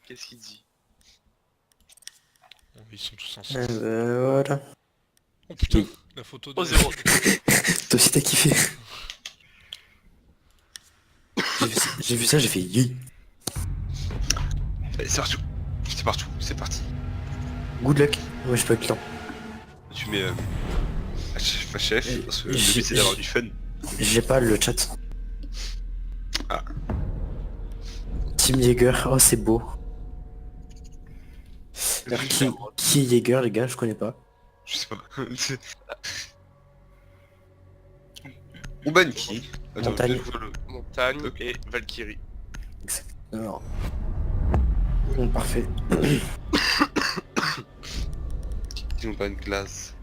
Qu'est-ce qu'il dit? Bon, ils sont tous ensemble. Voilà. Oh putain, la photo de... Oh 0. Toi aussi t'as kiffé. J'ai vu ça, j'ai fait yi. Allez, c'est parti. C'est partout, c'est parti. Good luck. Moi j'ai pas de clan. Tu mets chef, parce que le J'ai- but c'est d'avoir du fun. J'ai pas le chat. Ah. Team Jaeger, oh c'est beau. Alors, qui est Jaeger les gars, je connais pas. Je sais pas. On banne qui? Attends, Montagne. je vois le- Montagne Ok. et Valkyrie. Alors. Bon, parfait. Ils n'ont pas une classe.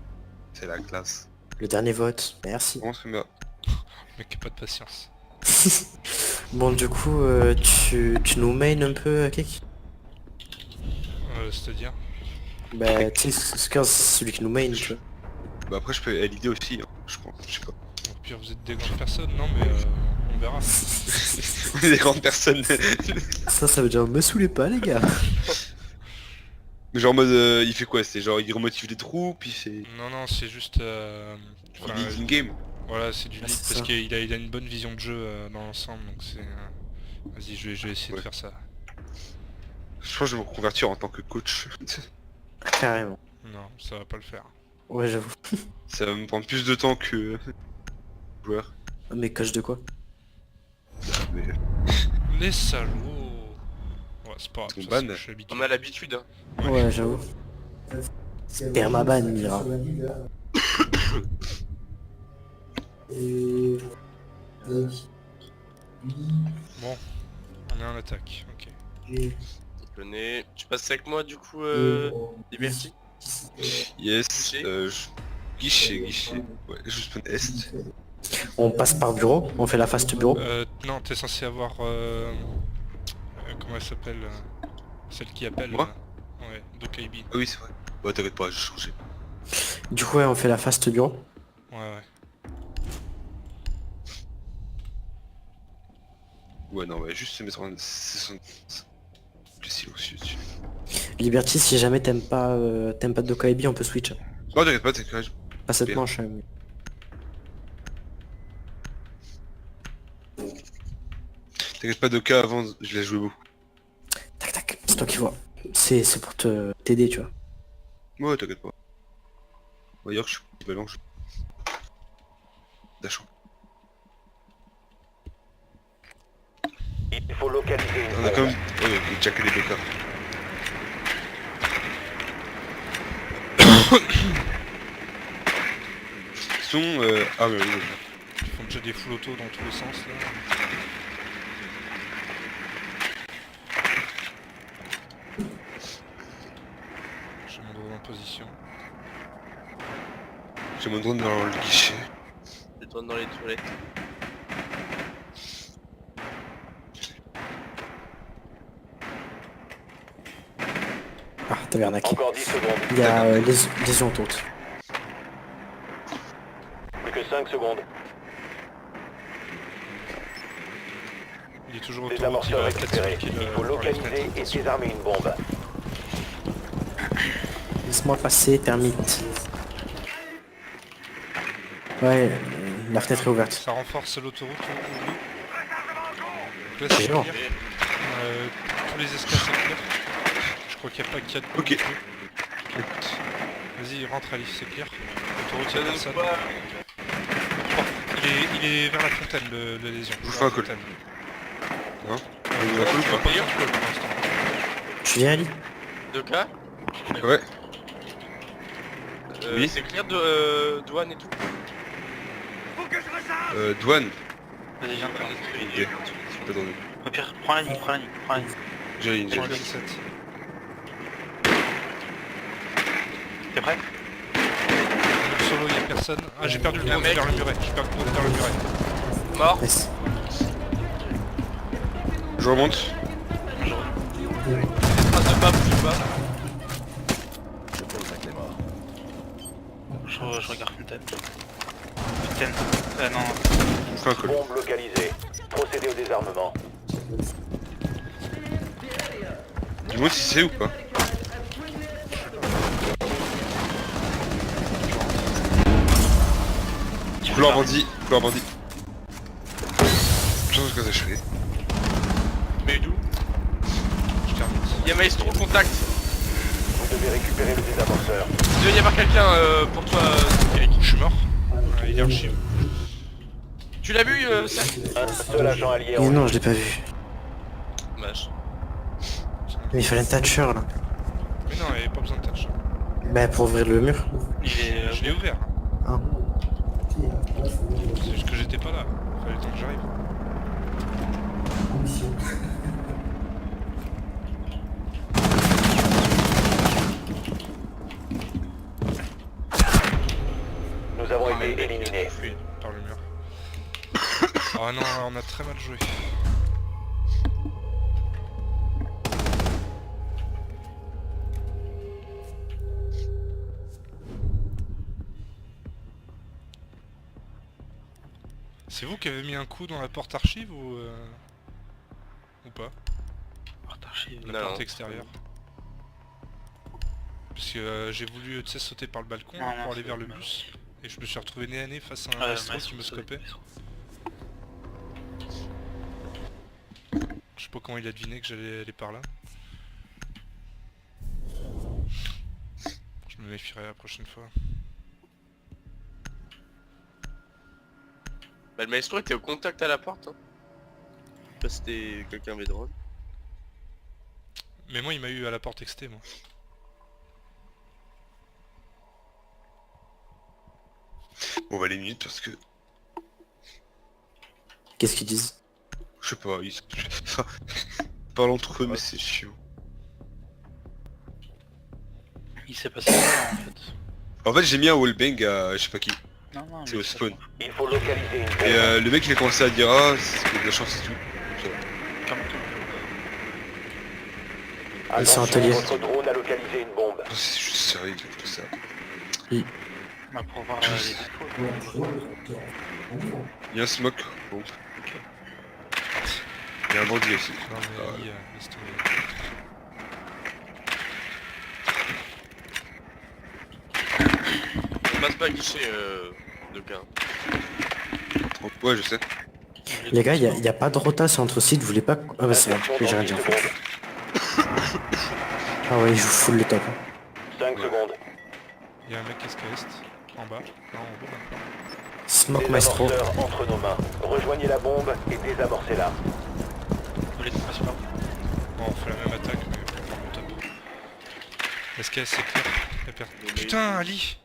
C'est la classe. Le dernier vote, merci. Comment ça me va? Le mec a pas de patience. Bon du coup, tu nous main un peu, Kek? C'est-à-dire Bah tu sais, Skurs c'est celui qui nous main, tu vois. Bah après je peux LID aussi, hein, je crois. Je sais pas. Au pire vous êtes des grandes personnes, non mais on verra. On est des grandes personnes. Ça veut dire me saoulez pas les gars. Mais genre en mode il fait quoi? C'est genre il remotive les troupes, il fait... Non non c'est juste... Il enfin, lead in game. voilà c'est du lead c'est parce ça. qu'il a une bonne vision de jeu dans l'ensemble donc c'est... Vas-y je vais essayer de Ouais. faire ça. Je pense que je vais me reconvertir en tant que coach. Carrément. Non ça va pas le faire. Ouais j'avoue. Ça va me prendre plus de temps que... joueur. Mais coach de quoi? Mais... Les salauds. Ouais c'est pas Ton grave, ban. je suis habitué. On a l'habitude, hein. Ouais j'avoue. Permaban il dira. Bon, on est en attaque, ok. Je connais. Tu passes avec moi du coup, Liberty? Yes, Guichet. Guichet. Ouais, je spawn Est. On passe par bureau, on fait la fast bureau. Non t'es censé avoir... comment elle s'appelle celle qui appelle Moi ouais, Dokaibi. Ah oui c'est vrai. Ouais t'inquiète pas, j'ai changé. Du coup ouais on fait la fast bureau. Ouais ouais. Ouais non ouais, juste se mettre en... Le silencieux dessus. Liberty si jamais t'aimes pas Dokaibi on peut switch. Oh t'inquiète pas, t'inquiète. Pas cette Bien. manche. T'inquiète pas de cas avant, je l'ai joué beaucoup. Tac tac, c'est toi qui vois. C'est pour t'aider tu vois. Ouais t'inquiète pas. D'ailleurs je suis ballon, je... Dachant. Il faut localiser une On a quand bombe. même... Ouais, il déjà que les deux cas. Sont... Ah mais oui, oui. Ils font déjà des full auto dans tous les sens là. J'ai mon drone en position. J'ai mon drone dans le guichet. Des drones dans les toilettes. Ah t'avais arnaqué. Encore 10 secondes. Il y a lésion haute. Plus que 5 secondes. Il est toujours Des autour, il amorceurs va à récupérés. 400 Il faut localiser et désarmer une bombe. Laisse-moi passer, termite. Ouais, la fenêtre est ouverte. Ça renforce l'autoroute ou donc là C'est c'est géant. clear. Tous les espaces c'est clear. Je crois qu'il n'y a pas 4 Ok. Vas-y rentre Alice, c'est clear. L'autoroute il y a personne. Quoi? Il est vers la fontaine le lésion. Je vous Vers fais la un call. fontaine. Hein Tu vas pas faire call pour l'instant. Tu viens Ali? 2K? Ouais. Oui. C'est clear de douane et tout? Douane. Vas-y, viens, Ok. Attendez. au pire, prends la ligne, prends la ligne, prends la ligne. J'ai une, j'ai Prends une. le 27. T'es prêt? Le solo il y a personne. Ah j'ai perdu le drone vers le muret. J'ai perdu le drone vers le muret. Mort? Nice. Je remonte. Trace de pas, bouge pas. Je regarde Fontaine. Fontaine. Non, Je vous fais un call. Bombe localisée. Procédez au désarmement. Du Tu vois si c'est ou pas? Couloir bandit, couloir bandit. Je pense que ça fait. Mais d'où? Je termine. Y'a Maestro contact. Vous devez récupérer le désamorceur. Il doit y avoir quelqu'un pour toi, Eric. Je suis mort. Il est archi. Tu l'as vu, ça? Un seul agent allié Et en non, je l'ai pas vu. Dommage. Mais il fallait un Thatcher là. Mais non, il n'y avait pas besoin de touch. Bah pour ouvrir le mur. Il est... Je l'ai ouvert. Ah. C'est juste que j'étais pas là. Fallait le temps que j'arrive. Nous avons été éliminés. Fui par le mur. Oh non, on a très mal joué. C'est vous qui avez mis un coup dans la porte archive ou pas? Porte archive. La Non. porte extérieure. Parce que j'ai voulu tu sais, sauter par le balcon Non, non, pour aller c'est vers le pas bus. Et je me suis retrouvé nez à nez face à un maestro qui me scopait. Je sais pas comment il a deviné que j'allais aller par là. Je me méfierai la prochaine fois. Bah, le Maestro était au contact à la porte. Hein. Je sais pas si c'était quelqu'un avec drone. Mais moi il m'a eu à la porte exté moi. On va les minutes parce que... Qu'est-ce qu'ils disent? Je sais pas, ils... parlent entre eux mais c'est chiant. Il s'est passé quoi en fait? En fait j'ai mis un wallbang à je sais pas qui, Non, non, c'est mais au ça, spawn. Il faut localiser une bombe. Et le mec il a commencé à dire ah c'est de la chance et tout. Comment Ils sont Attention, ateliers. votre drone a localisé une bombe. Oh, c'est juste sérieux tout ça. bah, pour voir les défauts. Il y a un smoke. Bon. Ok. Il y a un bandit aussi. Non mais Ah, Ali, laisse tomber. On passe pas guichet de cas. ouais je sais. Les gars, y a pas de rota sur entre sites, vous voulez pas... Ah bah c'est bon, Attention, j'ai dans rien 10 dit en secondes. fait. Ah ouais, je vous full le top. 5 secondes. Il y a un mec qui est est en bas. Non, en bas maintenant. Smoke Maestro. Désamorceur entre nos mains. Rejoignez la bombe et désamorcez-la. Vous voulez qu'on passe par Bon, on fait la même attaque mais pour prendre le top. Est-ce qu'elle c'est clair? Y'a putain Ali!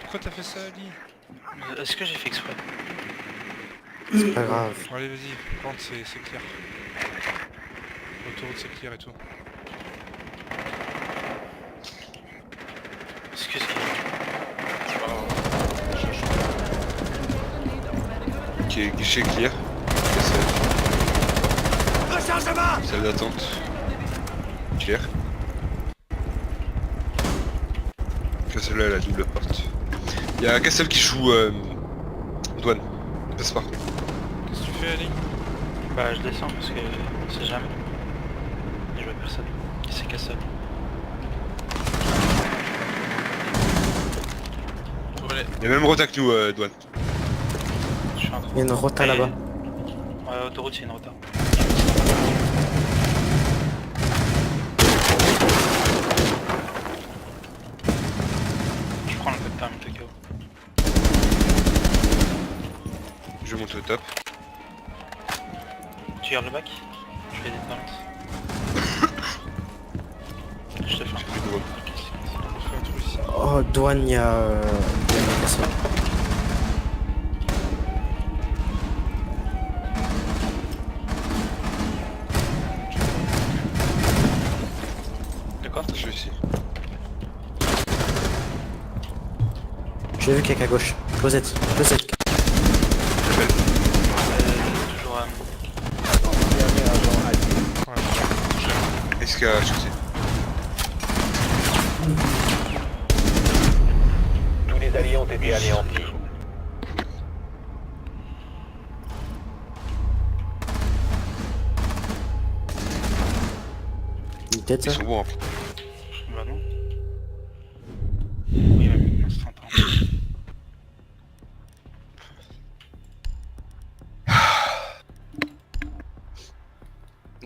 Pourquoi t'as fait ça Ali? Est-ce que j'ai fait exprès? C'est pas grave. Bon, allez vas-y, rentre c'est clair. Autoroute c'est clair et tout. Excusez-moi. Ok, guichet clear. Salle d'attente. Clear. Castle à la double porte. Il y a Castle qui joue douane. Passe pas. Qu'est-ce que tu fais Ali? Bah je descends parce que on sait jamais. Et je vois personne. Et c'est qu'à ça. Il y a même rota que nous douane. Je suis en train. Il y a une rota là-bas. Ouais, autoroute, c'est une rota. Je prends le code permis de KO. Je monte au top. Tu gardes le bac? Je fais des plantes. Je te fais un J'ai pris douane. On fait un trou ici. Oh, douane, il y a... personne. De quoi? Je vais ici. J'ai vu quelqu'un à gauche. Closette, closette. Toujours Ouais, Est-ce qu'il y a shooté? Tous les alliés ont été anéantis. Peut-être Ils ça. sont bons. Hein. Bah non. Oui, même instantanément.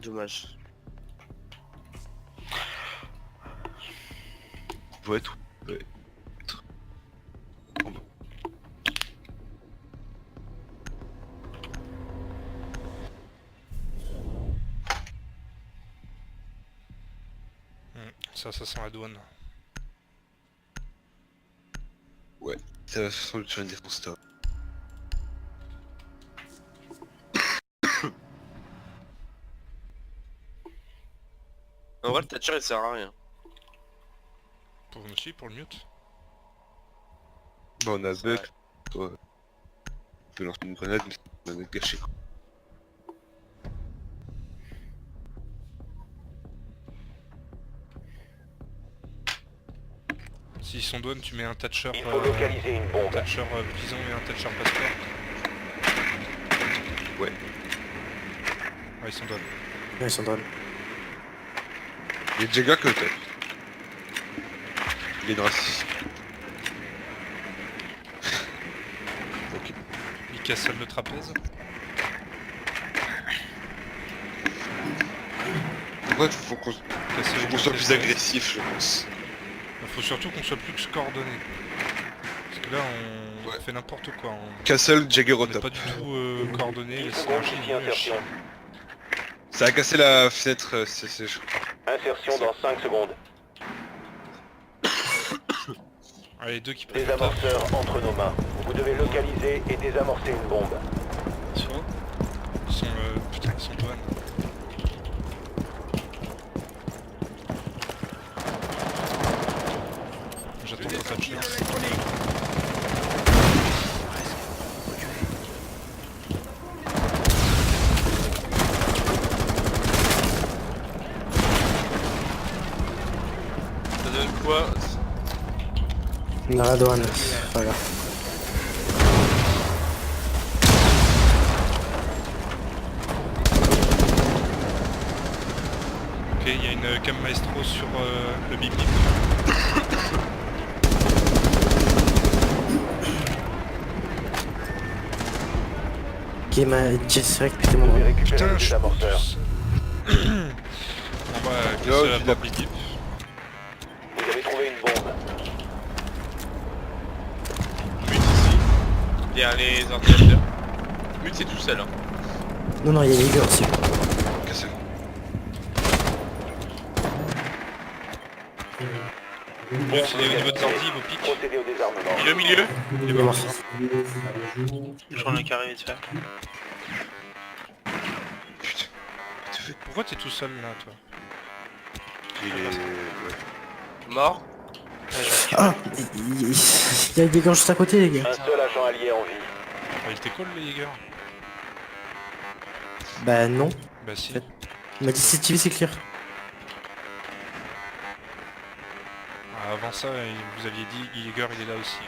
Dommage. Ouais, tout. Ouais. Oh, bon. Ça sent la douane. Ouais, ça va sans doute sur une défense top. En vrai, le Thatcher il sert à rien. Pour nous aussi, pour le mute. Bah on a C'est bug. vrai. Ouais. On peut lancer une grenade, mais ça va être gâché quoi. S'ils sont douane, tu mets un Thatcher, Il faut localiser une bombe. bison et un Thatcher passeport. Ouais. Ouais, ils sont douane. Ouais, ils sont drôles. Il y a Jagger qui est au top. Il est raciste. Ok. Ils cassent le trapèze. Ouais, faut qu'on soit plus agressif, je pense. Faut surtout qu'on soit plus coordonné. Parce que là, on Ouais. fait n'importe quoi. On Castle, Jagger au n'est top. pas du tout coordonné. Les Seconde synergies, ici, nul. insertion. Ça a cassé la fenêtre, c'est chaud. Insertion dans 5 secondes. Allez, deux qui prennent le top. Désamorceur entre nos mains. Vous devez localiser et désamorcer une bombe. C'est bon. Ils sont... putain, ils sont douane. J'attends ton Thatcher. Ça donne quoi? Dans la douane, c'est pas grave. Ok, il y a une cam maestro sur le bip bip. Ok, c'est vrai que putain Vous mon devez nom. récupérer Putain, le je suis désamorceur. bon bah, Yo, casse la tu l'as- porte bip bip. Vous avez trouvé une bombe. Mute ici. Derrière les ordinateurs. Mute c'est tout seul hein. Non, non, il y a les gars aussi. Castle. Mute, il est au niveau de l'ordi, vos pics. Procédez au désarmement. Il est au milieu. Il est mort. Je rends le carré vite fait. Putain. Tu fais Pourquoi t'es tout seul là, toi? Il est... Ouais. Mort. Ah, il y a des gars juste à côté, les gars. Un seul agent allié en vie. Ah, il était cool, les Jaeger. Bah non. Bah si. Il m'a dit CCTV, c'est clear. Ah, avant ça, vous aviez dit Jaeger, il est là aussi.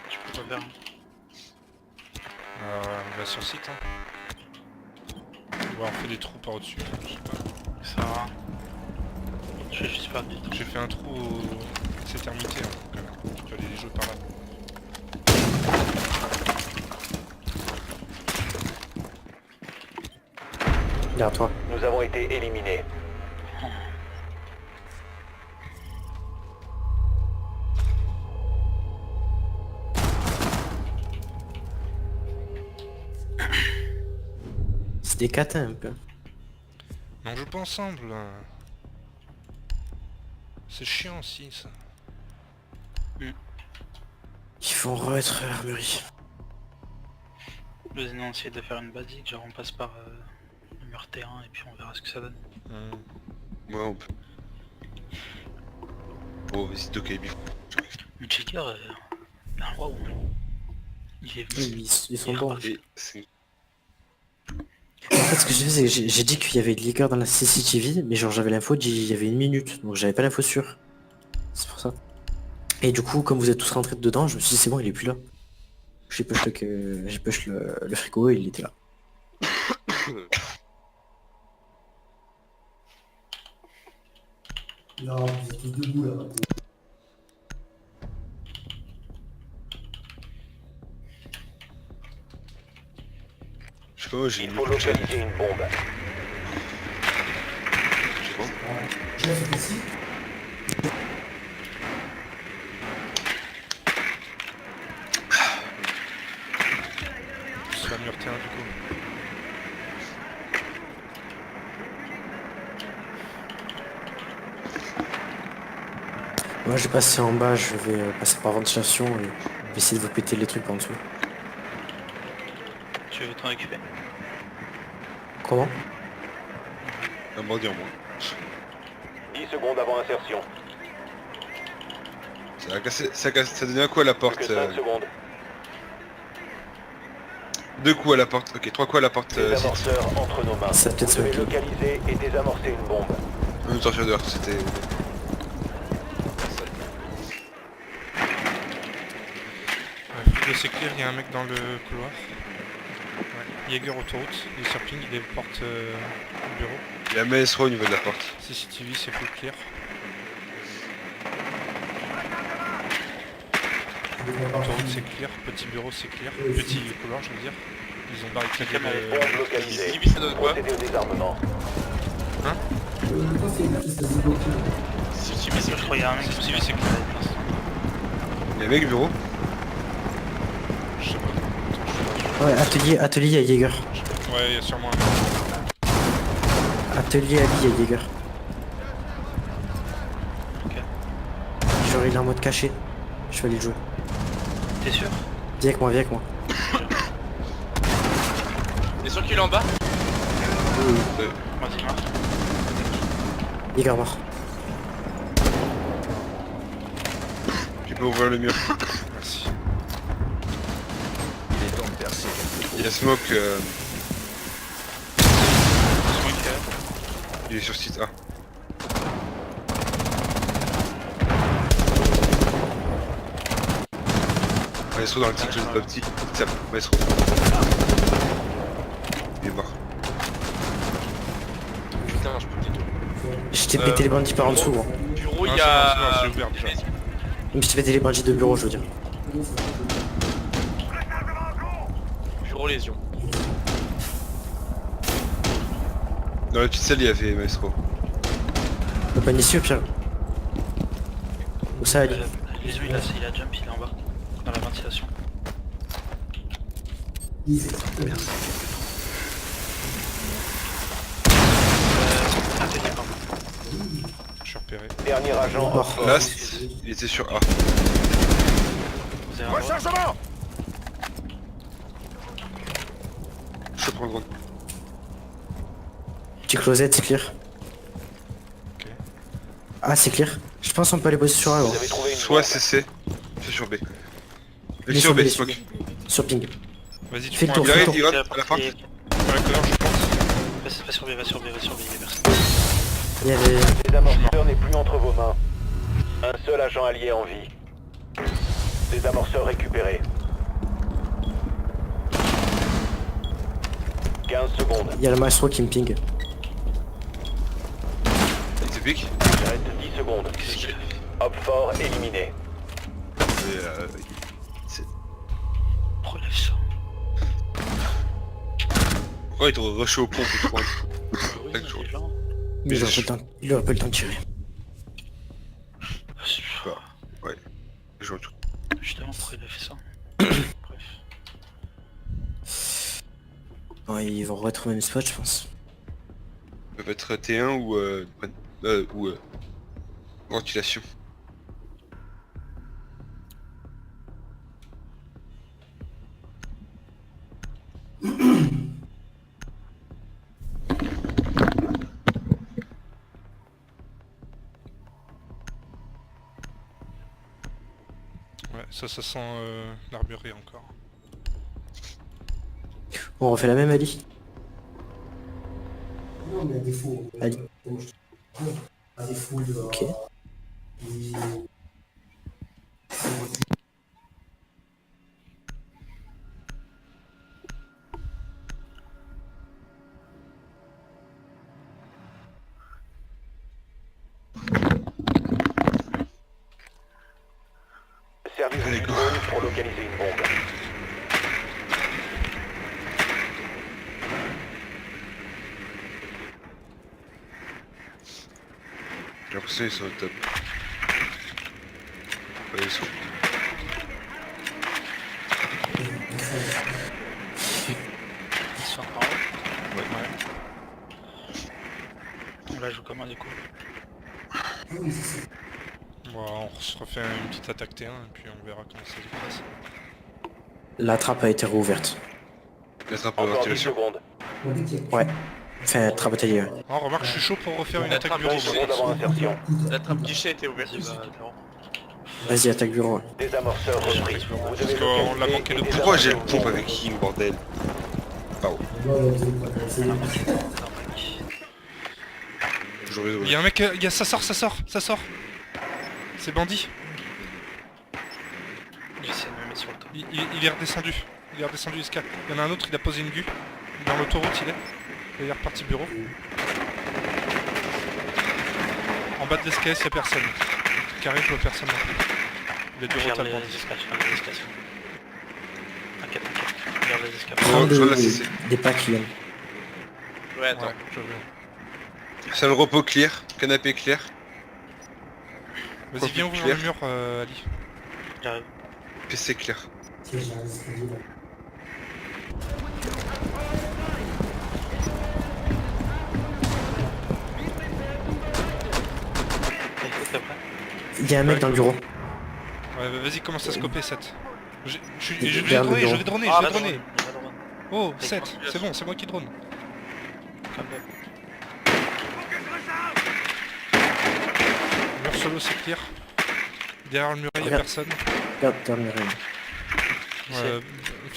Je peux pas faire. On va sur site, hein. Ouais, on fait des trous par au-dessus, hein, je sais pas. Ça va. Je vais juste faire du temps. J'ai fait un trou au... C'est termité, hein, quand même. Tu peux aller les jouer par là. Derrière toi. Nous avons été éliminés. C'est des catins un peu. Mais on joue pas ensemble. Là. C'est chiant aussi, ça. Ils vont re-être armurerie. Le Zénon essayer de faire une basique, genre on passe par le mur terrain et puis on verra ce que ça donne. Ouais, on peut. Oh, vas-y, Doc, bif. Le checker, waouh. Il est venu. Ils sont bons. Et c'est... fait, ce que j'ai fait, c'est que j'ai dit qu'il y avait Liger dans la CCTV, mais genre j'avais l'info d'il y avait 1 minute, donc j'avais pas l'info sûre. C'est pour ça. Et du coup, comme vous êtes tous rentrés dedans, je me suis dit c'est bon, il est plus là. J'ai push le frigo et il était là. Non, vous êtes tous debout là. Je sais pas, moi j'ai Il une faut localiser une bombe. Là, c'est ici. C'est la mur terrain du coup. Moi je vais passer en bas, je vais passer par ventilation et je vais essayer de vous péter les trucs en dessous. Tu veux t'en occuper? Comment? Un bandit en moins. 10 secondes avant insertion. Ça a cassé, ça donnait un coup à la Plus porte. que 5 secondes. 2 coups à la porte. Ok, 3 coups à la porte. Des amorceurs entre nos mains. Ça va peut-être Vous devez se localiser et désamorcer une bombe. Une sortir dehors, c'était... Ouais, frigo c'est clair, il y a un mec dans le couloir. Ouais. Jaeger autoroute, il est sur ping, il est porte bureau. Il y a Maestro au niveau de la porte. CCTV c'est plus clair. Autoroute c'est clair, petit bureau c'est clair, petit couloir je veux dire. Ils ont barricadé Bombe le... localisée. CCTV ça donne quoi? Procédez au désarmement. Toi, c'est là, ça se débloque. CCTV c'est Je crois qu'il y a un mec qui CCTV c'est clair. Il y a un mec bureau. Je sais pas. Ouais, atelier à Jaeger. Ouais, il y a sûrement un mec. Atelier à lui à Jaeger. Ok. Genre il est en mode caché. Je vais aller le jouer. T'es sûr? Viens avec moi, viens avec moi. T'es sûr qu'il est en bas? Vas-y, marche. Jaeger mort. Tu peux ouvrir le mur. Merci. Il y a Smoke, Smoke, il est sur site A. Maestro dans le petit close pas petit. Ça, Maestro. Il est mort. Putain, je peux peut-être... Je t'ai pété les bandits par en dessous, moi. Bureau, Non, il y c'est a... bon, c'est ouvert déjà. Mais je t'ai pété les bandits de bureau, je veux dire. Bureau lésion. Dans la petite salle, il y avait Maestro. Le pan ici au pire. Où ça Ali? Les yeux, il a jump, il est en bas. Dans la ventilation. Atelier, pardon. Je suis repéré. Dernier agent Mort. hors Last, il était sur A. Vous avez un droit? Je prends le drone. Petit closet, c'est clear. Ok. Ah, c'est clear. Je pense qu'on peut aller bosser sur A. Vous avez trouvé une Soit bombe. CC, soit sur B. Il est Sur B, il est Smoke. Sur ping. Vas-y, tu Fais le prends tour, un fais Il le arrive, tour. il rate à la fin. Dans la couleur, je pense. Va sur B, va sur B, merci. Il y avait... Le désamorceur n'est plus entre vos mains. Un seul agent allié en vie. Désamorceur récupéré. 15 secondes. Il y a le maestro qui me ping. Il te pique. Il reste 10 secondes. Hop fort éliminé. C'est... Relève ça. Pourquoi il t'aurait rushé au pont pour te prendre? Oui, Chaque jour. déjà. Mais il aurait pas le temps de tirer. Ouais. Je vois tout. Justement, pourquoi il a fait ça? Bref. Ouais, ils vont retrouver mes spots, je pense. Ça peut être T1 ou ventilation. Ouais, ça sent l'armurerie encore. On refait la même Ali. défaut. Allez. À défaut de... Ok. et- Service Allez, du go. drone pour localiser une bombe. J'ai l'impression qu'ils sont au top. Ouais, ils sont. Ils sont encore en haut. Ouais. On la joue comment du coup? Oui, c'est ça. Bon, on se refait une petite attaque T1 et puis on verra comment ça se passe. La trappe a été rouverte. La trappe en Encore 10 ventilation. secondes. Bon, dès qu'il y a- Ouais. Enfin, trappe atelier. Ouais. Oh, remarque, je suis chaud pour refaire une La attaque trappe bureau. 10 moi. secondes avant insertion. La trappe guichet a été ouverte. Vas-y, bah, Taro. Vas-y, attaque bureau. Ouais. Désamorceur repris. Vous Parce avez qu'on l'a localisé manqué et de- Pourquoi j'ai le désarmé pompe une avec King, bordel? Pardon, Là, là, vous avez pas- c'est- toujours raison. Il y a un mec, ça sort. C'est bandit. J'essaie de me mettre sur le top. Il est redescendu. Il est redescendu l'escalier. Il y en a un autre, il a posé une vue. Dans l'autoroute, il est. Il est reparti bureau. En bas de l'escalier, il y a personne. Carré, je vois personne non plus. Il a dû Regarde retaper. les escalations, regarde les escalations. T'inquiète, regarde les escalations. Oh, Prends je vois la CC. des packs qui viennent. Ouais, attends. Ouais, je vois. Salle repos clear, canapé clear. Vas-y, viens ouvrir Claire. le mur, Ali. J'arrive. PC clear. Tiens, j'ai un escalier, là. T'es prêt? Il y a un mec dans le bureau. Ouais, vas-y, commence à scoper 7. Je Il vais vers le droner, je bureau. vais droner, Ah, je vais vas-y, droner. vas-y, vas-y. Oh, 7, c'est bon, c'est moi qui drone. Comme d'hab. Mur solo, c'est clear. Derrière le mur, il y a Regarde. personne. Regarde, terminé.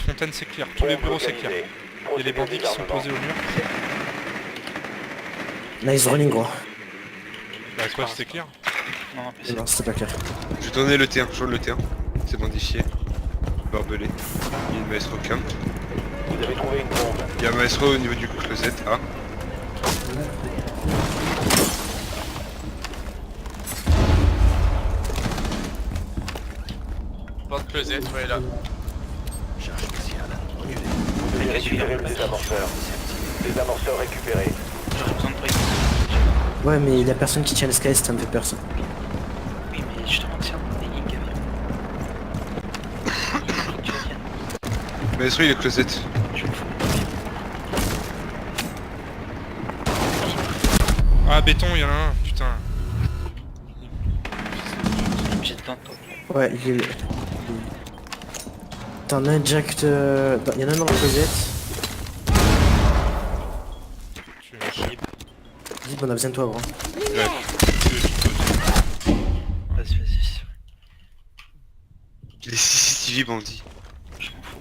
Fontaine, c'est clear. Tous les bombe bureaux, c'est clear. localisée. Il y a les bandits qui sont Procédez au posés au mur. Nice running, gros. Bah, quoi, c'était clear. Non, non, PC. Non, c'était pas clair. Je vais tourner le T1, je tourne le T1. C'est bandifié. Barbelé. Il y a une maestro cam. Vous avez trouvé une bombe. Il y a un maestro au niveau du closet. Ah. Porte closet, ouais, là. Vous devez récupérer le désamorceur. Désamorceur récupéré. J'aurais besoin de toi. Ouais, mais il y a personne qui tient l'escalier, ça me fait peur ça. Oui, mais justement, tiens, des lignes, viens. Faut que tu la tiennes. Maestro il est closet. Je me fous. Ah, béton, il y en a un, putain. J'ai dedans de toi. Ouais, il est... T'en as un Jack de... Il y en a un dans le closet. Dis, on a besoin de toi, gros. Vas-y, vas-y. Il est CCTV bandit. Je m'en fous.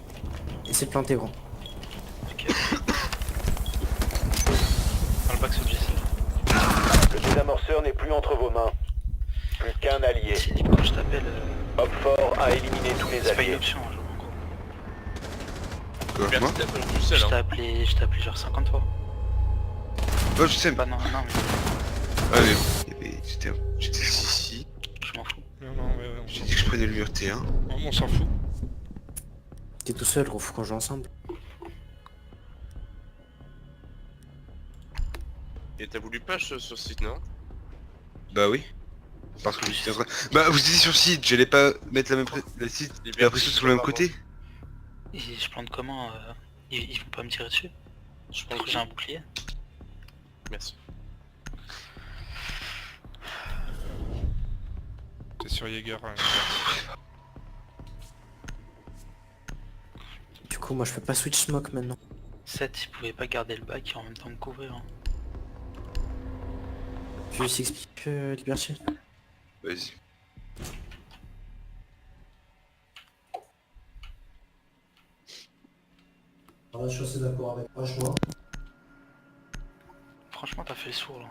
Essaie de planter, gros. Ok. Parle pas que c'est obligé. Le désamorceur n'est plus entre vos mains. Plus qu'un allié. Si, quand je t'appelle, Hopfort a éliminé tous les c'est pas une alliés. option, hein, je m'en gros. Quoi, moi? Merci d'être tout seul, Je t'ai hein. appelé genre 50 fois. Oh, je sais. Bah non, non, mais Ah oui. J'étais ici. je m'en fous. Non, ouais, J'ai dit que je prenais le mur T1. on s'en fout. T'es tout seul, gros, faut qu'on joue ensemble. Et t'as voulu push sur ce site, non? Bah oui. Parce que j'étais en train... Bah vous étiez sur site, j'allais pas mettre la même la site, la pression sur le même côté. Et je plante comment ils vont pas me tirer dessus? Je pense que j'ai un bouclier. Merci. T'es sur Jaeger. Du coup, moi je peux pas switch smoke maintenant. 7, ils pouvaient pas garder le bac et en même temps me couvrir. Hein. Tu veux juste expliquer, Liberty? Vas-y. Alors là, je suis assez d'accord avec moi, je vois. Franchement, t'as fait le sourd là.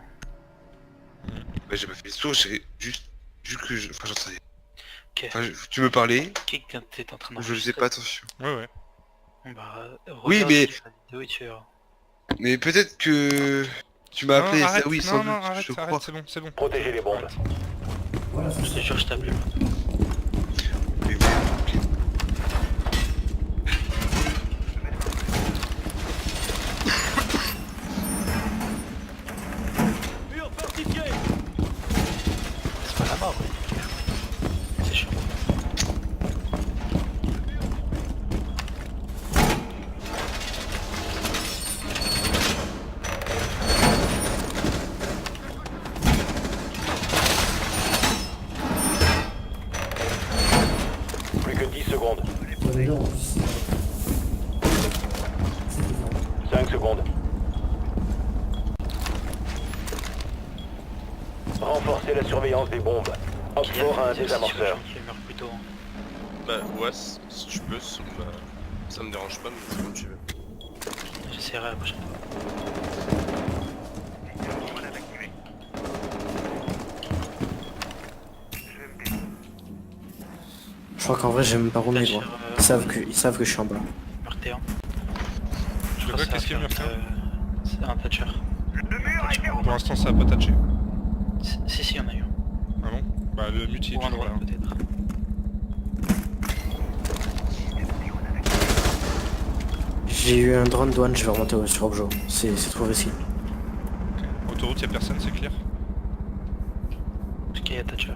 Bah j'ai pas fait le tour, j'ai juste que je... Enfin j'en sais rien. Ok. Enfin, tu me parlais, Qui que t'es en train je faisais d'enregistrer? pas attention. Ouais. Bon bah, Oui, regarde mais- la vidéo et tu verras. Mais peut-être que... Tu m'as Non, appelé, arrête, ça oui, non, sans non, doute, arrête, je arrête, crois. c'est bon. Protégez les bombes. Arrête. Voilà, Je te jure, je t'appelle. Mais oui, ok. C'est pas la mort, ouais. C'est chiant. Plus que 10 secondes. Ouais, mais non, c'est différent. 5 secondes. Renforcez la surveillance des bombes. Oxford a un désamorceur. Qui meurt plus tôt. Hein. Bah ouais, si tu peux, bah, ça me dérange pas, mais c'est comme tu veux. J'essaierai la prochaine fois. Je crois qu'en vrai j'ai même pas remis Thatcher, moi. Ils savent que je suis en bas. Meurté 1. Je sais pas qu'est-ce qui est Meurté 1. C'est un Thatcher. Pour l'instant ça a pas touché. Si, y'en a eu un. Ah bon? Bah le multi est Ou un toujours droit là. peut-être. J'ai eu un drone douane, je vais remonter sur Objo. C'est trop risqué. Ok. Autoroute y'a personne, c'est clair. Ok, y'a Thatcher.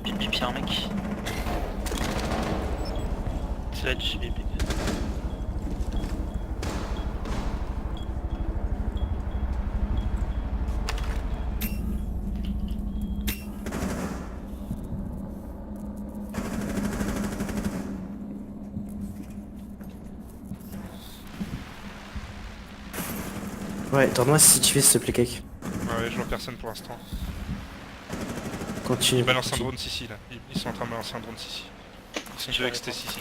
Bip bip, y'a un mec. Sledge, bip bip. Ouais, donne-moi si tu fais s'il te plaît, Cake. Ouais, je vois personne pour l'instant. Continue. Ils balancent un continue. drone ici là. Ils sont en train de balancer un drone ici. Ils sont deux avec Stacy ici.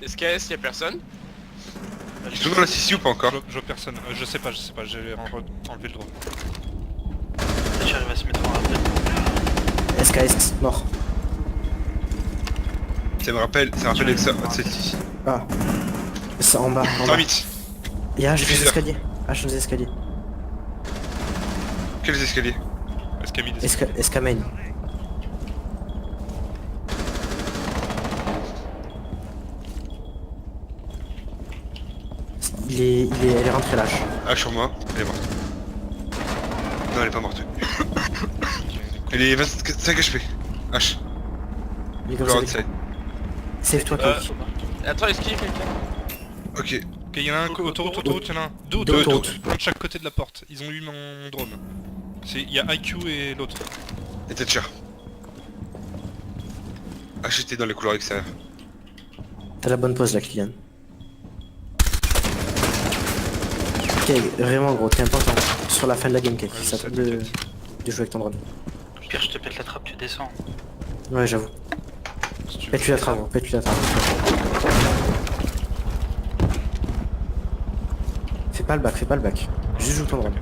SKS, y'a personne? Ils sont dans la CC ou pas encore? Je vois personne. Je sais pas, j'ai enlevé le drone. Thatcher il va se mettre en rappel. SKS, mort. Ça me rappelle ça, c'est ici. Ah. C'est en bas, en bas. Thermite. Et H des Diffuseur. escaliers. H des escaliers. Quels escaliers? Est-ce qu'il y a mis des... Escamain. Elle est rentrée lâche. Ah, sur moi, elle est morte. Non, elle est pas morte. Elle est 25 HP. H. Il est comme Go ça. outside. Save toi, Cake. Attends, est-ce qu'il y a quelqu'un? Ok. Ok, y'en a un autoroute, y'en a un. Deux Deux autoroutes. autoroutes. Un de chaque côté de la porte. Ils ont eu mon drone. Il y a IQ et l'autre. Et Thatcher. H était dans les couloirs extérieurs. T'as la bonne pose là, Kylian. Ok, vraiment gros, t'es important. Sur la fin de la game, Cake. Ouais, je Ça sais, te de t'inquiète. jouer avec ton drone. Au pire, je te pète la trappe, tu descends. Ouais, j'avoue. Si tu veux. Pète-lui la trappe, gros. Pète-lui la trappe. Fais pas le back. Juste joue ton drone.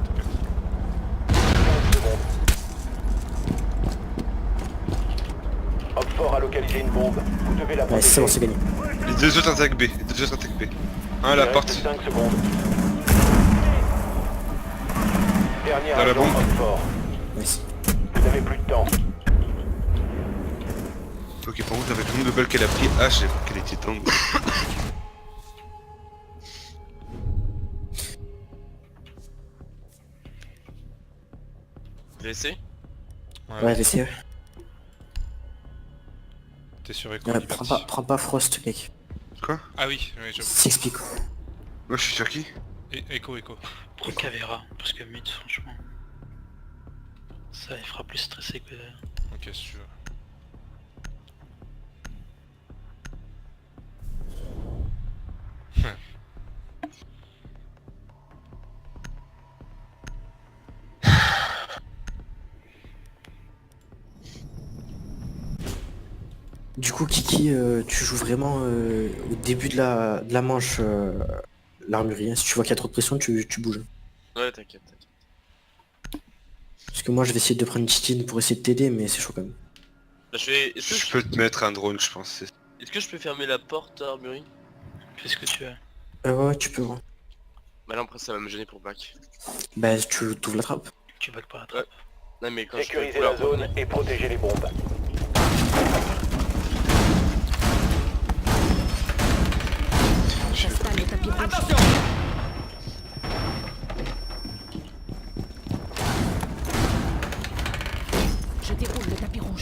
15 secondes. Oxford a localisé une bombe. Vous devez la Ouais, protéger. c'est bon, c'est gagné. Les deux autres attaquent B. Un à la Il porte. reste 5 secondes. Dernier Dans la agent bombe. Oxford. Nice. Vous n'avez plus de temps. Ok, par contre, avec le nombre de balles qu'elle a pris, H, j'ai vu qu'elle était tendre. VC? Ouais, laissez. T'es sur Echo Ouais, Liberty. prends pas Frost, Cake. Quoi? Ah oui, j'avoue. Six pick. Moi, je suis sur qui? Echo. Prends Cavera, parce que Mute, franchement. Ça, il fera plus stresser que... Ok, si tu veux. Du coup, Kiki, tu joues vraiment au début de la manche l'armurier. Si tu vois qu'il y a trop de pression, tu bouges. Ouais, t'inquiète. Parce que moi je vais essayer de prendre une titine pour essayer de t'aider, mais c'est chaud quand même. Bah, est-ce Je que, peux te mettre un drone, je pense. est-ce que je peux fermer la porte armurerie? Fais ce que tu veux. Ouais, tu peux. Ouais. Bah là après ça va me gêner pour back. Bah tu t'ouvres la trappe. Tu back par la trappe. Non mais quand je Sécurisez fais la la zone et protégez les bombes. J'installe le tapis rouge. Je déroule le tapis rouge.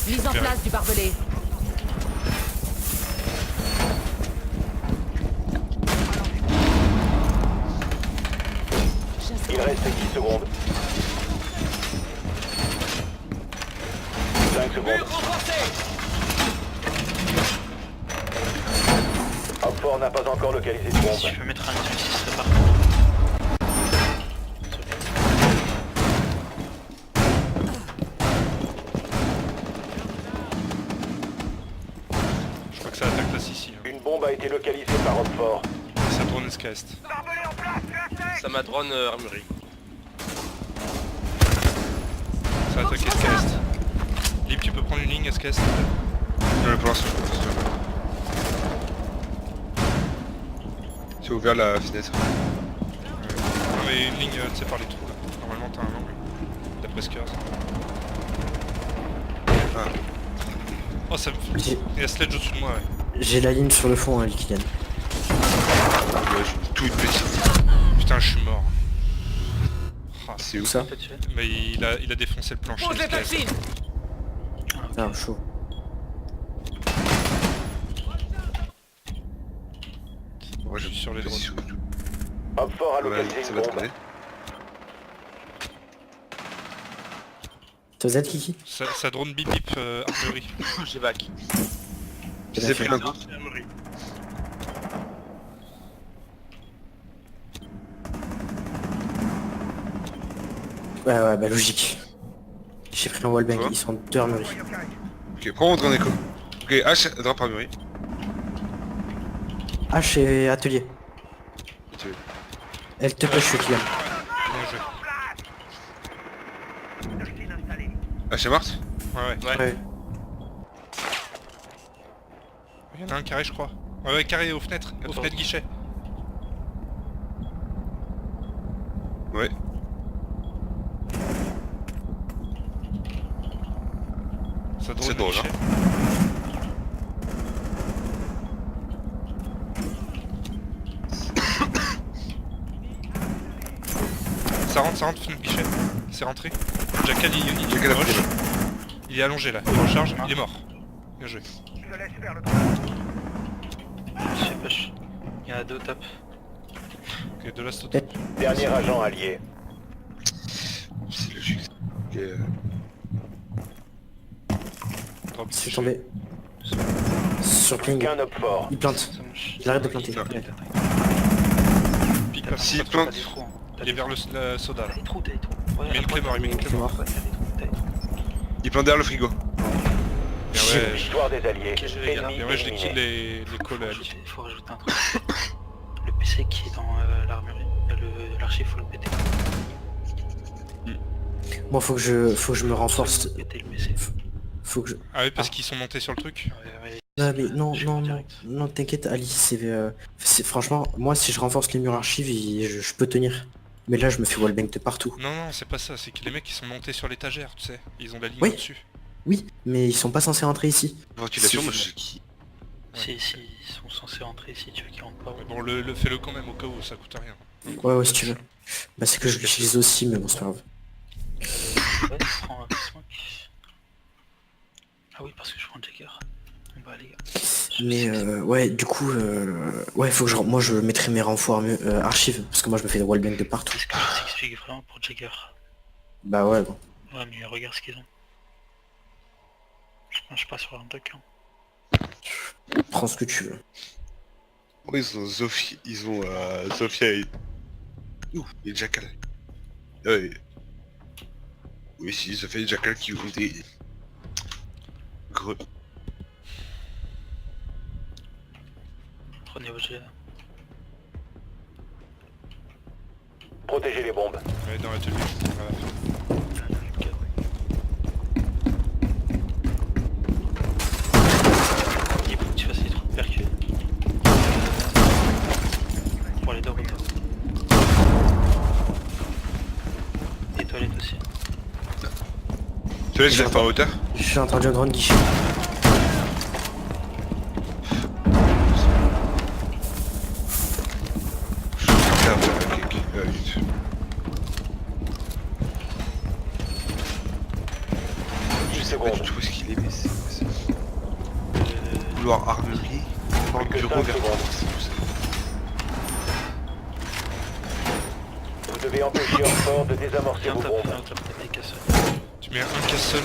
Mise en place du barbelé. Il reste 10 secondes. 5 secondes. Hopfort n'a pas encore localisé de Si bombe. je peux mettre un X6, ce serait parfait. Je crois que ça attaque la Sissi. Hein. Une bombe a été localisée par Hopfort. Ça tourne SKS. Ça m'a drone armurerie. Ça attaque SKS. Lip, tu peux prendre une ligne SKS. Ouais, pour l'instant, je pense. J'ai ouvert la fenêtre. Non mais une ligne, tu sais, par les trous là. Normalement t'as un angle. D'après ce cœur. Ah. Oh ça me fait... J'ai- Il y a Sledge au-dessus de moi, ouais. J'ai la ligne sur le fond, hein, Liquidian. Ouais, j'ai toute petite. Putain, je suis mort. Ah, C'est où Où ça? Fais dessus. mais il a défoncé le plancher. SKS. Ah, chaud. Ouais, Je suis sur les drones. Hopfort a Ouais, localisé ça une va bombe. tourner. T'as Z Kiki? Ça drone bip bip armurerie. J'ai back. J'ai pris un coup. Ouais, bah logique. J'ai pris un wallbang, Ouais. ils sont deux armureries. Ok, prends mon drone écho. Ok, H, drop armurerie. H et atelier. Tu veux. Elle te push, Kylian. Bien joué. H est morte? Ouais. Ouais. Ouais. Il y en a un carré je crois. Ouais, carré aux fenêtres. Aux 14. fenêtres guichet. Ouais. Ça drone C'est le drôle, guichet. Ça rentre, fenêtre guichet. C'est rentré. Jackal il Jackal a rush. pris. Il est allongé là. Il recharge, il est mort. Bien joué. Je sais pas, il y en a deux tapes. Ok, de la stop. Dernier agent allié. C'est logique. Ok, Drop C'est guichet. tombé. Sur ping. Qu'un Hopfort. Il plante. Ça marche. Il arrête de planter. Il- Ouais. Pique T'as pas. Si, t'as plante. des trous, hein. T'as Il est des vers trous. le soda là. T'as des trous, t'as des trous. Ouais, Il met une à clé droite, mort, il met une clé clé mort. mort. ouais, t'as des trous, t'as des trous. il plante derrière le frigo. Bien ouais, Victoire des alliés. Ok, je vais Ennemi bien ouais, je éliminé. liquide les calls à Ali. Il faut rajouter un truc. Le PC qui est dans l'armurerie, l'archive faut le péter. Moi faut que je me renforce. Péter le PC. Faut que je... Ah oui, parce qu'ils sont montés sur le truc. Ouais. Non mais non, Je non, vais non, direct. non, t'inquiète Ali, franchement, moi si je renforce les murs archives, je peux tenir. Mais là je me fais wallbang de partout. Non, non, c'est pas ça, c'est que les mecs ils sont montés sur l'étagère, tu sais. Ils ont de la ligne Oui. au-dessus. Oui, mais ils sont pas censés rentrer ici. Ventilation, Si, moi si. je qui. Si, ils sont censés rentrer ici, tu veux qu'ils rentrent pas. Mais bon, fais-le quand même au cas où, ça coûte rien. Ouais, si tu veux. Bah c'est que je l'utilise aussi, mais bon c'est pas grave. Ouais, prends un smoke. Ah oui, parce que je prends le Jagger. Bon bah les gars. Mais ouais, du coup, ouais, faut que moi je mettrai mes renforts archives, parce que moi je me fais des wallbang de partout. Est-ce que je t'explique vraiment pour Jagger? Bah ouais, bon. Ouais, mais regarde ce qu'ils ont. Je marche pas sur un truc. Hein. Prends ce que tu veux. Oh, ils ont Zofia, Zofia et... Ouh, et Jackal. Ouais. Oui, si, Zofia et Jackal qui ont des... Greux. Prenez vos jets là. Protégez les bombes. Ouais, dans l'atelier. Voilà. Ok. Il faut que tu fasses les trous de percus. Pour les deux rotors. Les toilettes aussi. Tu laisses, je lève pas en hauteur. Je suis entendu un drone guichet. Merde, ok, vite. Je sais pas du tout où est-ce qu'il est, mais c'est... Couloir armurier, couloir Plus que bureau 5 vers secondes. c'est tout ça. Vous devez empêcher Orfort de désamorcer Viens vos taper, bombes. viens taper des casseaux. Tu mets un castle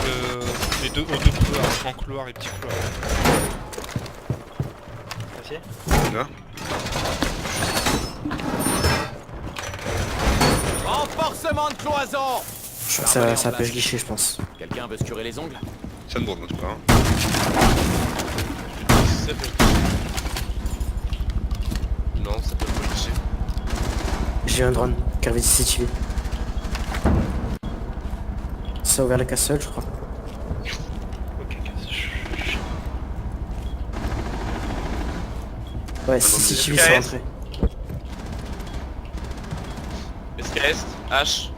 les deux, aux deux couloirs, grand couloir et petit couloir. Vas-y. Là. Renforcement de cloison. Je crois que ça pêche guichet, je pense. Quelqu'un veut se curer les ongles? Ça ne brûle en tout cas. Hein. Ça peut... Non, ça peut pas toucher. J'ai un drone, Carvey CCTV. Ça a ouvert la castle, je crois. Ok, Ouais, non, CCTV mais- c'est rentré. SKS, H.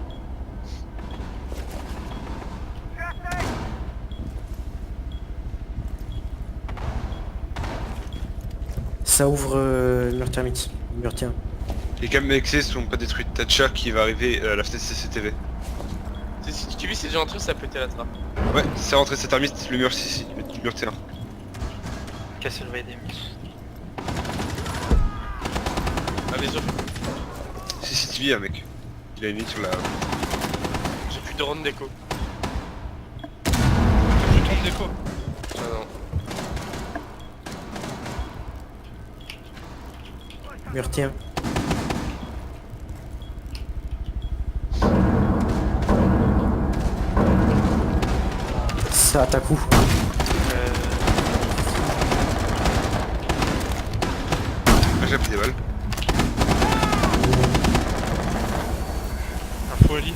Ça ouvre mur thermite. Mur tien. Les cams mexés sont pas détruits. Tatcha qui va arriver à la fenêtre CCTV. Si tu vis, c'est déjà entré, ça a pété la trappe. Ouais, c'est rentré, c'est thermite, le mur ici, le mur T1. Castle va aider, mais... Ah, les autres. CCTV, un mec. Il a une ligne sur la... J'ai plus de drone d'écho. Je tourne d'écho. Ah non. Mur T1. Ça attaque où? Ah, j'ai pris des balles. Info Ali.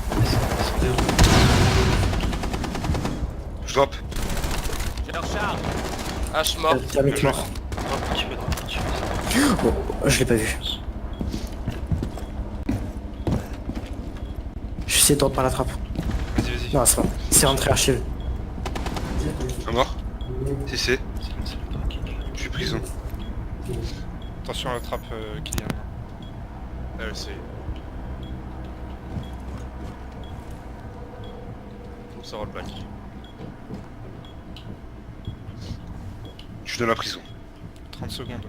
Je drop. Je leur charge. H mort. Thermite mort. Drop quand tu veux, drop quand tu veux. Oh, je l'ai pas vu. J'essaie de drop par la trappe. Vas-y, vas-y. Non, c'est pas. C'est rentré archive. Un mort. CC. C'est bon, c'est le truc. Je suis prison. Attention à la trappe Kylian. C'est... On sort le bac. Je suis dans la prison. 30 secondes.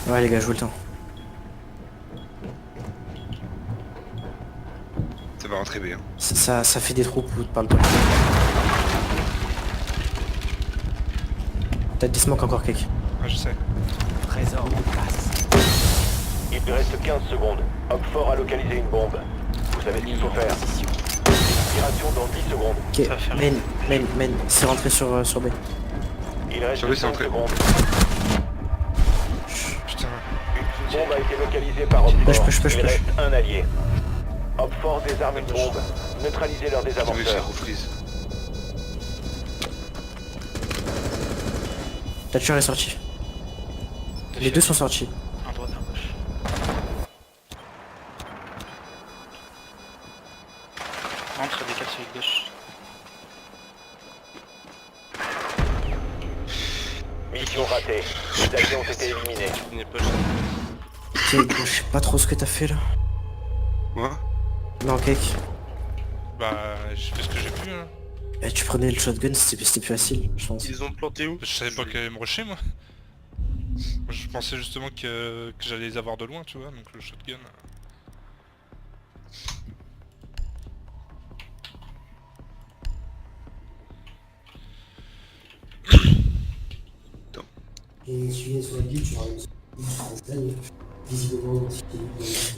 Ouais les gars, je vous le temps. Ça va rentrer B. Hein. Ça fait des trous, parle pas. Peut-être des smokes encore quelque. Ah, je sais. Trésor en place. Il reste 15 secondes. Orfort a localisé une bombe. Vous savez ce qu'il faut faire. Position. Expiration dans 10 secondes. Ok, Ça va faire- main, c'est rentré sur B. Il reste Sur lui, c'est 5 entré. secondes. Putain. Une bombe a été localisée par Orfort. Push. Il reste un allié. Orfort désarme une bombe. Neutralisez leurs J'ai réussi à désamorceurs. refreeze. Thatcher est sorti. Les deux sont sortis. Un droite, un gauche. Entre des casses avec gauche. Mission ratée. Les alliés ont été éliminés. Il n'est pas Ok, je sais pas trop ce que t'as fait là. Moi Non, Cake. Bah, j'ai fait ce que j'ai pu. Hein. Eh, tu prenais le shotgun, c'était plus facile, je pense. Ils ont planté où? Je savais pas qu'elle allait me rusher, moi. Moi, je pensais justement que j'allais les avoir de loin, tu vois, donc le shotgun.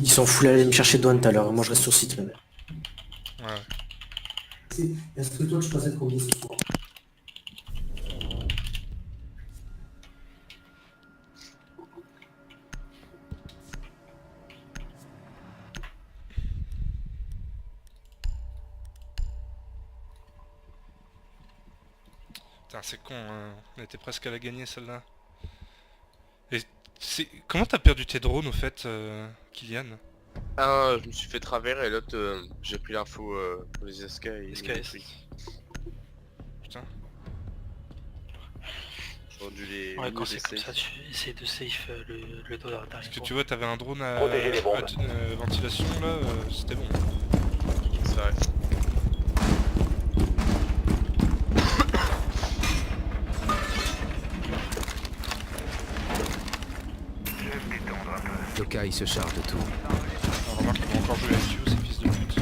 Ils sont fous aller me chercher douane tout à l'heure, moi je reste sur site là. Ouais. Est-ce que toi tu passes être combien ce soir? Putain, c'est con, hein. On était presque à la gagner celle-là. Et comment t'as perdu tes drones au fait, Kylian? Un, je me suis fait travers et l'autre, j'ai pris l'info pour les SK et SKS. Putain. J'aurais dû les... Ouais, quand les c'est comme safe. ça, tu essaies de safe le dos d'arrière. Parce que tu vois, t'avais un drone à, Protégez les bombes. ventilation là, c'était bon. C'est vrai. Yokai se charge de tout. Alors, remarque qu'ils vont encore jouer avec you, ces fils de pute.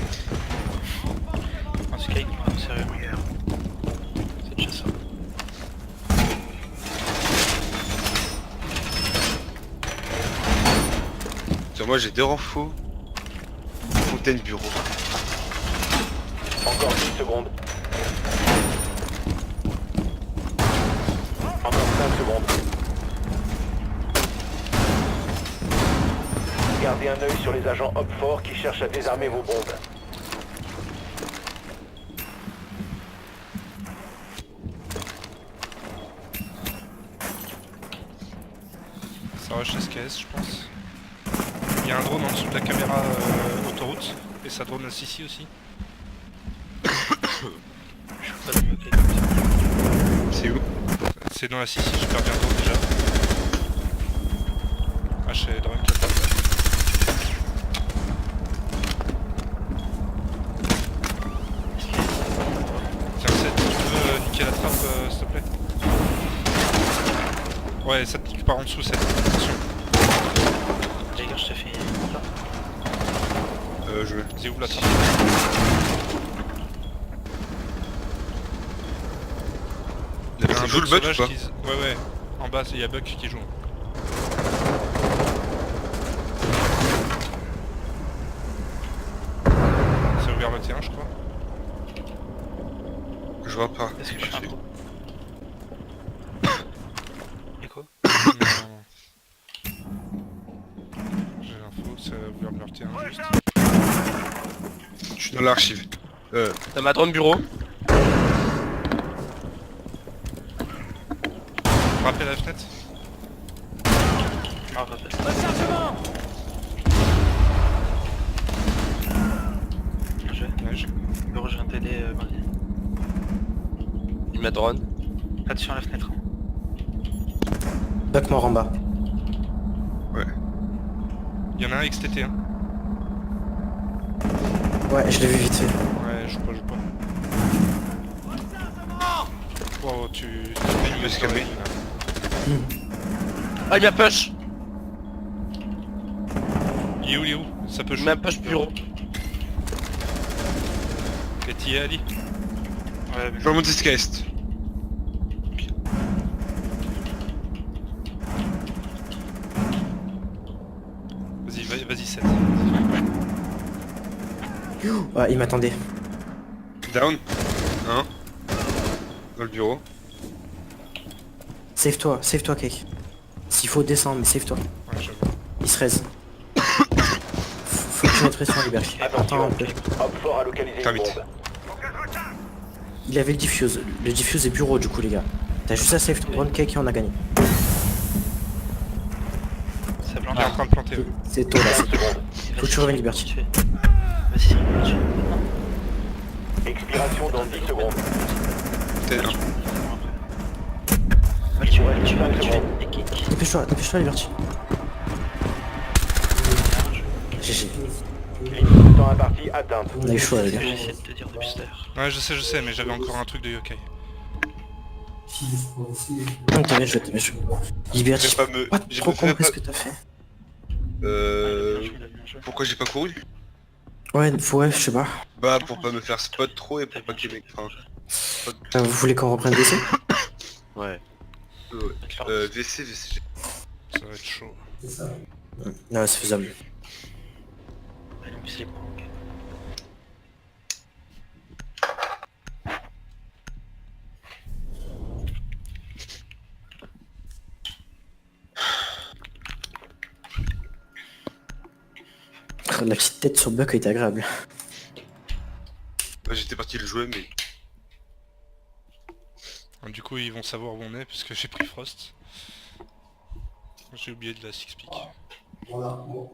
En tout cas, il prend au sérieux, mon gars. C'est déjà ça. Sur moi j'ai 2 renfaux. Fontaine bureau. Encore 10 secondes. Encore 5 secondes. Gardez un œil sur les agents Hop-Fort qui cherchent à désarmer vos bombes. Ça rush SKS, je pense. Il y a un drone en dessous de la caméra autoroute, et ça drone ici aussi. Je suis pas de yokai comme ça. C'est où? C'est dans la Sissi, j'ai perdu un drone déjà. Ah, chez Drone qui a pas. Tiens, Seth, tu peux niquer la trappe, s'il te plaît? Ouais, ça te nique par en dessous, Seth. Attention. Les gars, je te fais... Je vais. C'est où la trappe? Il y a un joue le bug bug ou sauvage pas? qui... Ouais, ouais. En bas, il y a Buck qui joue. C'est ouvert le T1, je crois. Je vois pas. Est-ce que je fais un trou? Et quoi? Non. J'ai l'info, c'est ouvert leur T1 juste. Je suis dans l'archive. T'as ma drone bureau. Rappelle la fenêtre. Non, pas fait. Rechargement! Je Ouais, j'ai... peux rejoindre t'aider, Brandy. Il ma drone. Attention à la fenêtre. Buck mort en bas. Il y en a un XTT, hein. Ouais, je l'ai vu vite fait. Ouais, joue pas. Wow, tu fais une se calmer. là. Ah, il m'a push. Il est où? Ça peut Il jouer. m'a push bureau. Et t'y es, Ali? Ouais, mais Je remonte SKS. Vas-y, Seth. Ouais, il m'attendait. Down. 1. Dans le bureau. Save-toi, Cake. S'il faut descendre, mais save-toi. Ouais, j'avoue. Il se raise. Faut que tu mettes pression, Liberty. Attends un peu. Hop-Fort a localisé Faire une vite. bombe. Il avait le diffuse. Le diffuse est bureau du coup, les gars. T'as juste à save ton drone Cake et on a gagné. ça plante. Il est en train de planter. Ouais. C'est tôt là, 15 c'est tôt. secondes. Faut que tu reviennes, Liberty. Vas-y, tu... Expiration dans 10 secondes. Peut-être 1. Il vous reste 5 secondes. Dépêche-toi, Liberty. GG. Limite de temps imparti atteinte. On a eu chaud, les gars. J'essaie de te dire depuis tout à l'heure. Ouais, je sais, mais j'avais encore un truc de yokai. T'as joué. Liberty, Je vais pas me- pas je trop me fais compris pas- ce que t'as fait. Il a bien joué. Pourquoi j'ai pas couru? Ouais, je sais pas. Bah pour pas me faire spot trop et pour pas que les mecs... Enfin, Vous voulez qu'on reprenne DC? Ouais. VC. Ça va être chaud. Non, c'est faisable. Allez, on c'est bon, ok. La petite tête sur Buck a été agréable. Bah, j'étais parti le jouer mais... Du coup ils vont savoir où on est parce que j'ai pris Frost. J'ai oublié de la six-pick. Voilà, bon.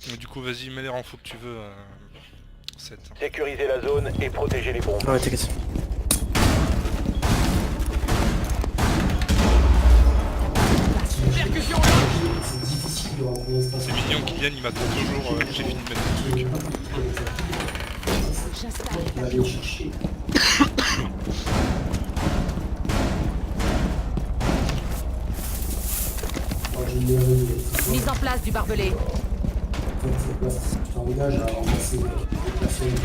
Mais du coup vas-y mets les renfaux que tu veux. 7. Sécurisez la zone et protégez les bombes. Ouais, t'inquiète. C'est difficile de rentrer dans l'espace. C'est mignon Kylian il m'attend toujours, j'ai fini de mettre le truc. J'installe On va aller le chercher. Moi, j'ai une erreur. mise en place du barbelé. Tu t'engages à remplacer les personnes.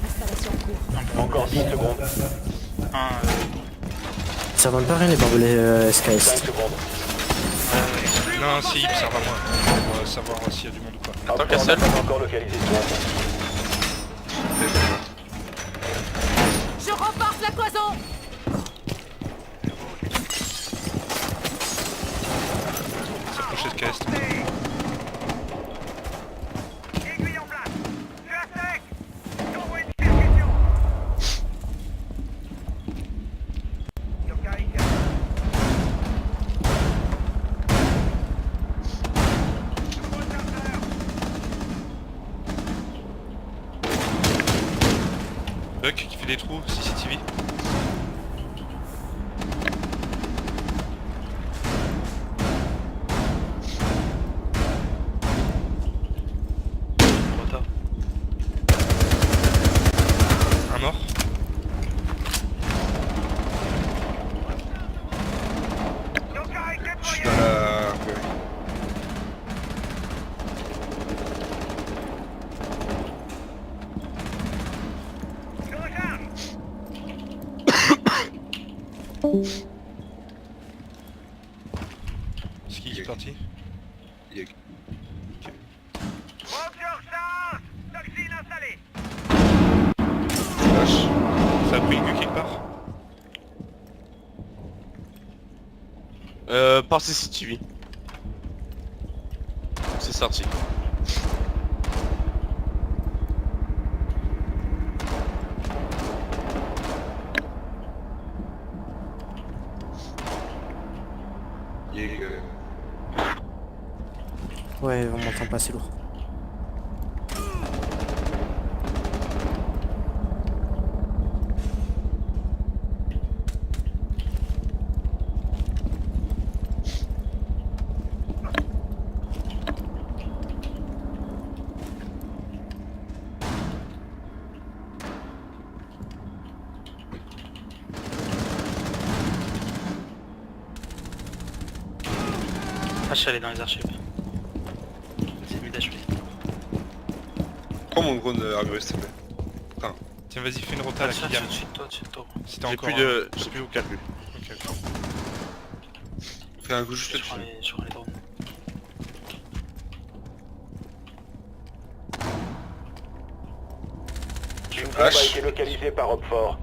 Installation en cours. Encore 10 secondes. Ça vend pas rien les barbelés 5 SKS. secondes. Non si il me sert à moi pour savoir s'il y a du monde ou pas. Op qu'à 4 seul. n'a pas encore localisé de bombe. Je renforce la cloison. Ça proche SKS. Buck qui fait des trous, CCTV. Rota. Un mort. Je suis dans la... ouais. C'est qui est parti? Il y a- Flash. Ça a pris le cul quelque part? Par CCTV. C'est sorti. Il est... Ouais, on m'entend pas assez lourd. H elle est dans les archives. C'est mid HP. Prends mon drone armuré s'il te plaît. Tiens vas-y fais une rota là Tiens, Kylian. dessus de toi, dessus de toi. Si t'as J'ai encore plus de... J'ai plus aucun calcul. Ok, ok. Fais un coup juste Je prends là-dessus. les drones. Une bombe Flash. a été localisée par Op4.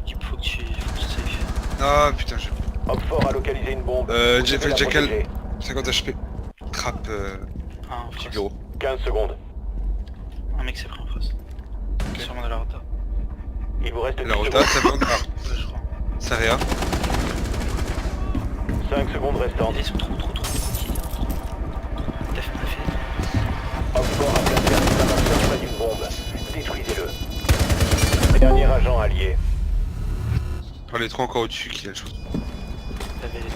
Deep, faut que tu safe. Ah putain j'ai... Op4 a localisé une bombe. Euh, Vous j'ai devez fait la Jackal. protéger. 50 HP. Trappe Un petit face. bureau. 15 secondes. Un mec s'est pris en face. Sûrement de la rota. Il vous reste 10 La rota, secondes. ça vient... Ah, Ouais, je crois. ça réa. 5 secondes restantes. Ils sont trop tranquilles. T'as fait. Op4 a placé un désamorceur près d'une bombe. Détruisez-le. Dernier agent allié. On est trop encore au-dessus qu'il y a le chose. T'avais les...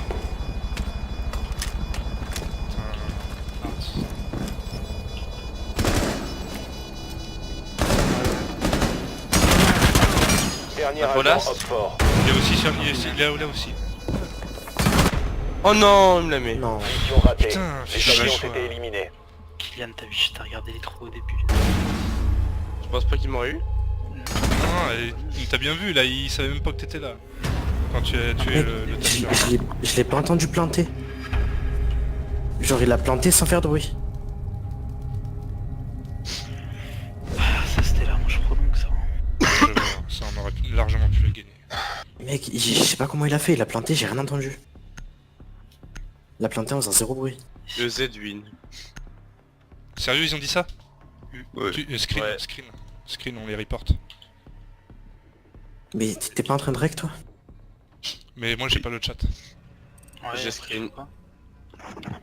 Dernier La agent Polace. Op4. Il est aussi sur... il est là aussi. Oh non, il me la met. Non. Mission ratée. Putain, Les fais avions chier, ont quoi. été éliminés. Kylian, t'as vu, t'as regardé les trous au début. Je pense pas qu'il m'aurait eu. Non, il t'a bien vu là, il savait même pas que t'étais là. Quand tu as tué Mec, le je tapis. je l'ai pas entendu planter. Genre il a planté sans faire de bruit. Ah, ça c'était large trop long que ça. Ça on aurait largement pu le gagner. Mec, je sais pas pas comment il a fait, il a planté, j'ai rien entendu. Il a planté en faisant zéro bruit. Le Z-Win. Sérieux, ils ont dit ça? Ouais. Screen, Ouais. screen, on les reporte. Mais t'es pas en train de rec toi? Mais moi j'ai pas le chat. Ouais, J'ai après, screen. je sais pas.